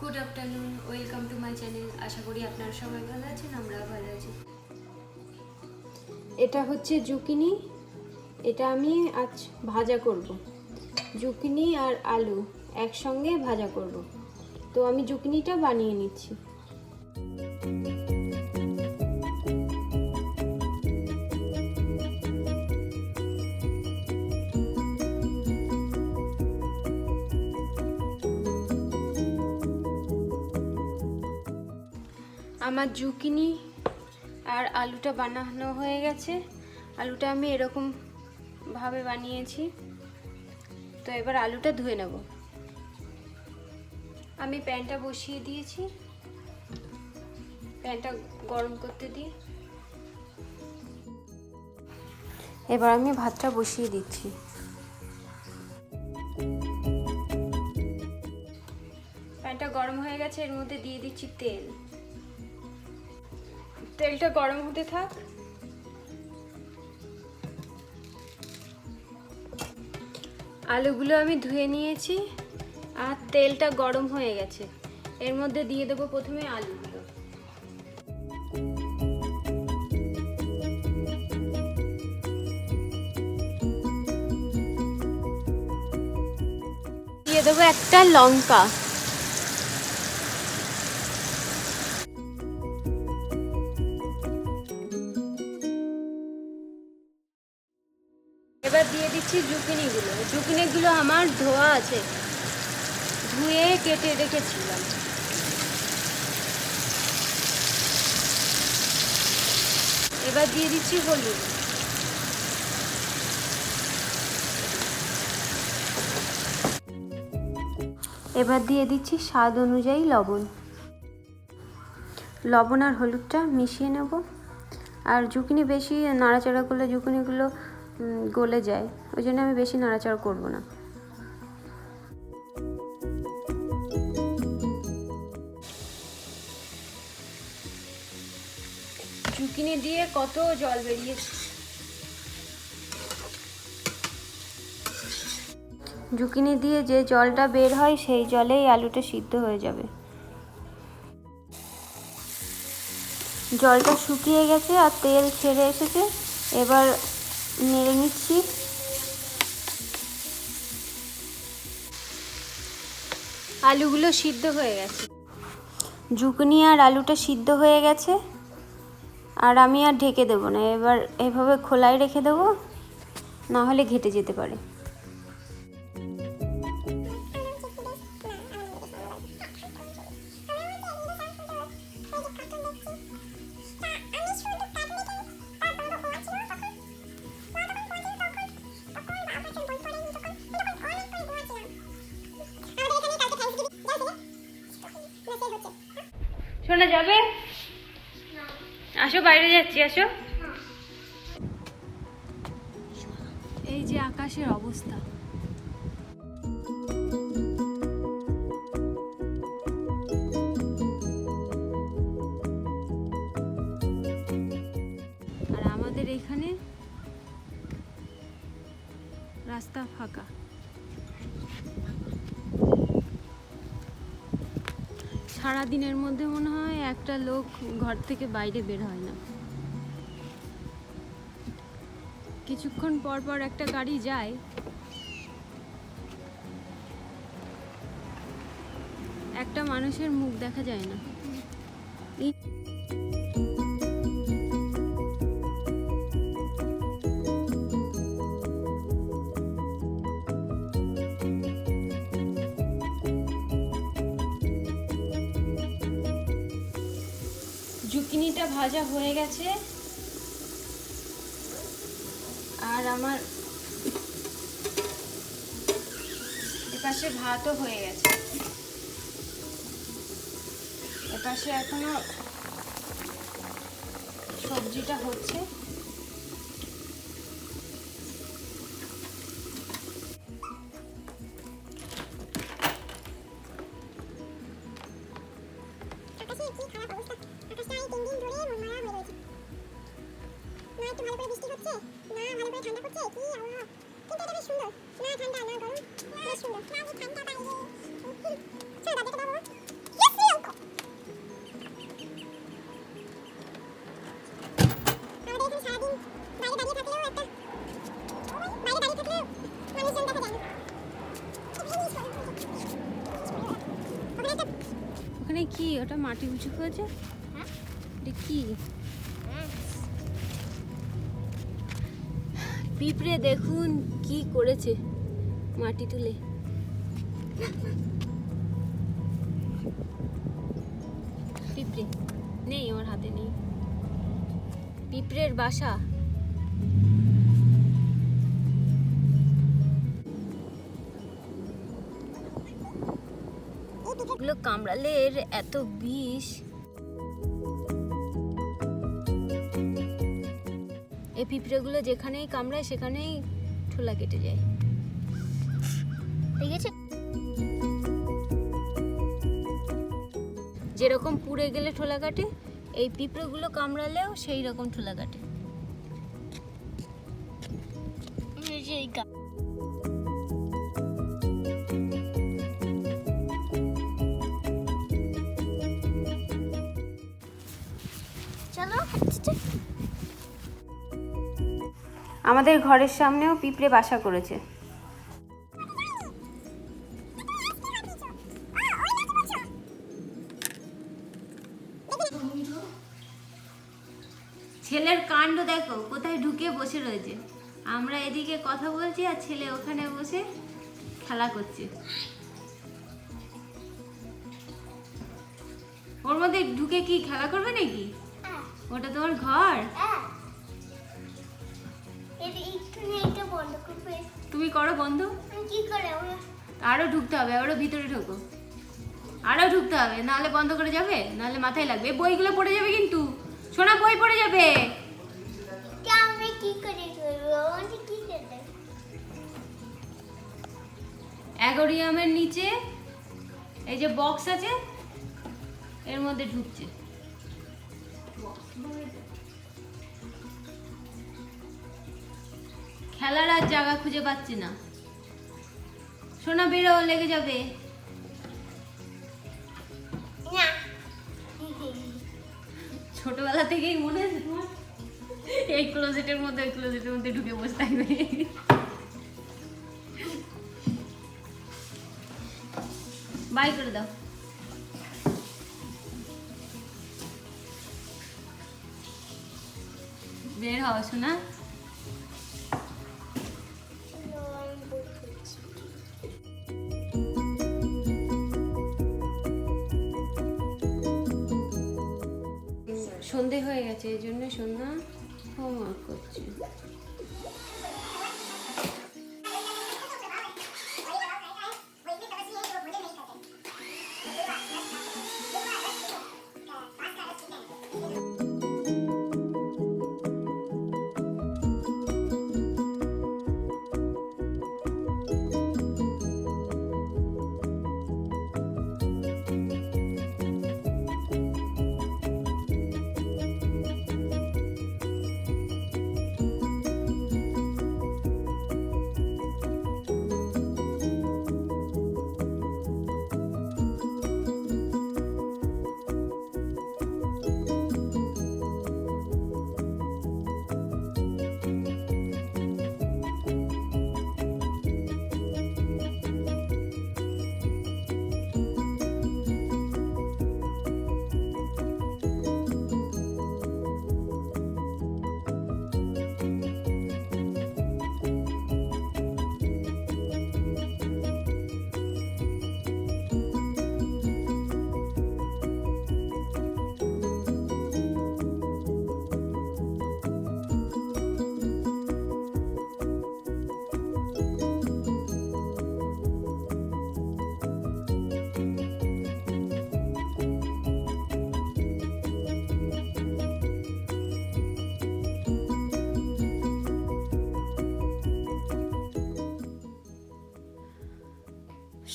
Good afternoon, welcome to my channel. আশা করি আপনারা সবাই ভালো আছেন, আমরাও ভালো আছি। এটা হচ্ছে জুকিনি, এটা আমি আজ ভাজা করব। জুকিনি আর আলু একসঙ্গে ভাজা করব। তো আমি জুকিনিটা বানিয়ে নিচ্ছি। আমার জুকিনি আর আলুটা বানানো হয়ে গেছে। আলুটা আমি এরকম ভাবে বানিয়েছি। তো এবার আলুটা ধুয়ে নেব। আমি প্যানটা বসিয়ে দিয়েছি, প্যানটা গরম করতে দিই। এবার আমি ভাতটা বসিয়ে দিচ্ছি। প্যানটা গরম হয়ে গেছে, এর মধ্যে দিয়ে দিচ্ছি তেল। তেলটা গরম হতে থাক। আলুগুলো আমি ধুয়ে নিয়েছি আর তেলটা গরম হয়ে গেছে। এর মধ্যে দিয়ে দেবো প্রথমে আলুগুলো। দিয়ে দেবো একটা লঙ্কা। এবার দিয়ে দিচ্ছি জুকিনিগুলো। জুকিনিগুলো আমার ধোয়া আছে, ধুয়ে কেটে রেখেছিলাম। এবার দিয়ে দিচ্ছি হলুদ। এবার দিয়ে দিচ্ছি স্বাদ অনুযায়ী লবণ। লবণ আর হলুদটা মিশিয়ে নেব। আর জুকিনি বেশি নাড়াচাড়া করলে জুকিনিগুলো গলে যায়, ওই জন্য আমি বেশি নাড়াচাড়া করব না। জুকিনি দিয়ে কত জল বেরিয়েছে। জুকিনি দিয়ে যে জলটা বের হয় সেই জলেই আলুটা সিদ্ধ হয়ে যাবে। জলটা শুকিয়ে গেছে আর তেল ছেড়ে এসেছে। এবার নেড়ে নিচ্ছি। আলুগুলো সিদ্ধ হয়ে গেছে। জুকিনি আর আলুটা সিদ্ধ হয়ে গেছে, আর আমি আর ঢেকে দেবো না। এবার এভাবে খোলায় রেখে দেবো, না হলে ঘেটে যেতে পারে। শোনা যাবে? আসো, বাইরে যাচ্ছি, আসো। এই যে আকাশের অবস্থা। আর আমাদের এখানে রাস্তা ফাঁকা। সারা দিনের মধ্যে মনে হয় একটা লোক ঘর থেকে বাইরে বের হয় না। কিছুক্ষণ পর পর একটা গাড়ি যায়, একটা মানুষের মুখ দেখা যায় না। জুকিনিটা ভাজা হয়ে গেছে, আর আমার এপাশে ভাতও হয়ে গেছে। এপাশে এখনো সবজিটা হচ্ছে। ওখানে কি ওটা মাটি উঁচু হয়েছে? এটা কি পিঁপড়ে দেখুন কি করেছে মাটি তুলে। পিঁপড়ে নেই আমার হাতে, নেই। পিঁপড়ের বাসা। এগুলো কামড়ালে এত বিষ। এই পিঁপড়েগুলো যেখানেই কামড়ায় সেখানেই ঠোলা কেটে যায়। ঠিক আছে, যেরকম পুড়ে গেলে ঠোলা কাটে, এই পিঁপড়েগুলো কামড়ালেও সেই রকম ঠোলা কাটে। আমাদের ঘরের সামনেও পিঁপড়ে বাসা করেছে। ছেলের কাণ্ড দেখো, কোথায় ঢুকে বসে রয়েছে। আমরা এদিকে কথা বলছি আর ছেলে ওখানে বসে খেলা করছে। ওর মধ্যে ঢুকে কি খেলা করবে নাকি? ওটা তোমার ঘর। তুমি করো বন্ধ। আরো ঢুকতে হবে, আরো ভিতরে ঢোকো, আরো ঢুকতে হবে, নাহলে বন্ধ করে যাবে, নাহলে মাথায় লাগবে। বইগুলো পড়ে যাবে কিন্তু, সোনা বই পড়ে যাবে। অ্যাকোয়ারিয়ামের নিচে এই যে বক্স আছে, এর মধ্যে ঢুকছে। খেলার আর জায়গা খুঁজে পাচ্ছি না। সোনা বেরো, লেগে যাবে। ছোটবেলা থেকেই মনে আছে তোমার এই ক্লোজেটের মধ্যে, ওই ক্লোজেটের মধ্যে ঢুকে বসে থাকবে। বাই করে দাও। বের হও সোনা। সন্ধে হয়ে গেছে, এই জন্য সন্ধ্যা হোমওয়ার্ক করছে।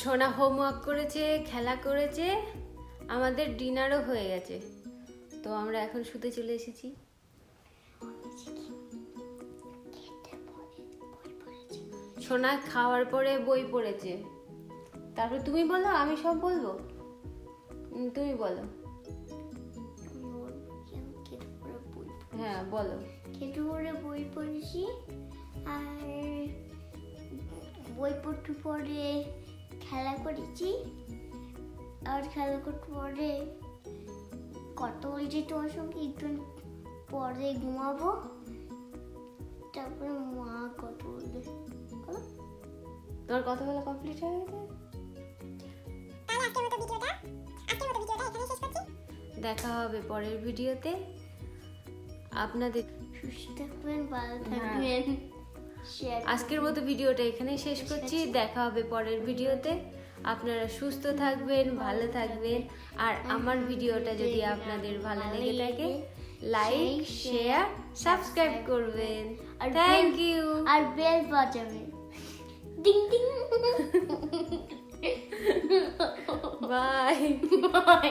সোনা হোমওয়ার্ক করেছে, খেলা করেছে, আমাদের ডিনারও হয়ে গেছে। তো আমরা এখন শুতে চলে এসেছি। সোনা খাওয়ার পরে বই পড়েছে। তারপর তুমি বলো, আমি সব বলবো? তুমি বলো। হ্যাঁ বলো। কেটে পড়ে বই পড়েছি, আর বই পড়তে পড়ে খেলা করেছি, আর আবার খেলা করতে পরে কত বলছি তোমার সঙ্গে একটু পরে ঘুমাবো, তারপরে মা কত বলবে। তোমার কথা বলা কমপ্লিট হয়ে গেছে? দেখা হবে পরের ভিডিওতে। আপনাদের সুস্থ থাকবেন, ভালো থাকবেন। আজকের মতো ভিডিওটা এখানেই শেষ করছি। দেখা হবে পরের ভিডিওতে। আপনারা সুস্থ থাকবেন, ভালো থাকবেন। আর আমার ভিডিওটা যদি আপনাদের ভালো লেগে থাকে, লাইক, শেয়ার, সাবস্ক্রাইব করবেন। Thank you. আর বেল বাজাবেন, ডিং ডিং। বাই। বাই।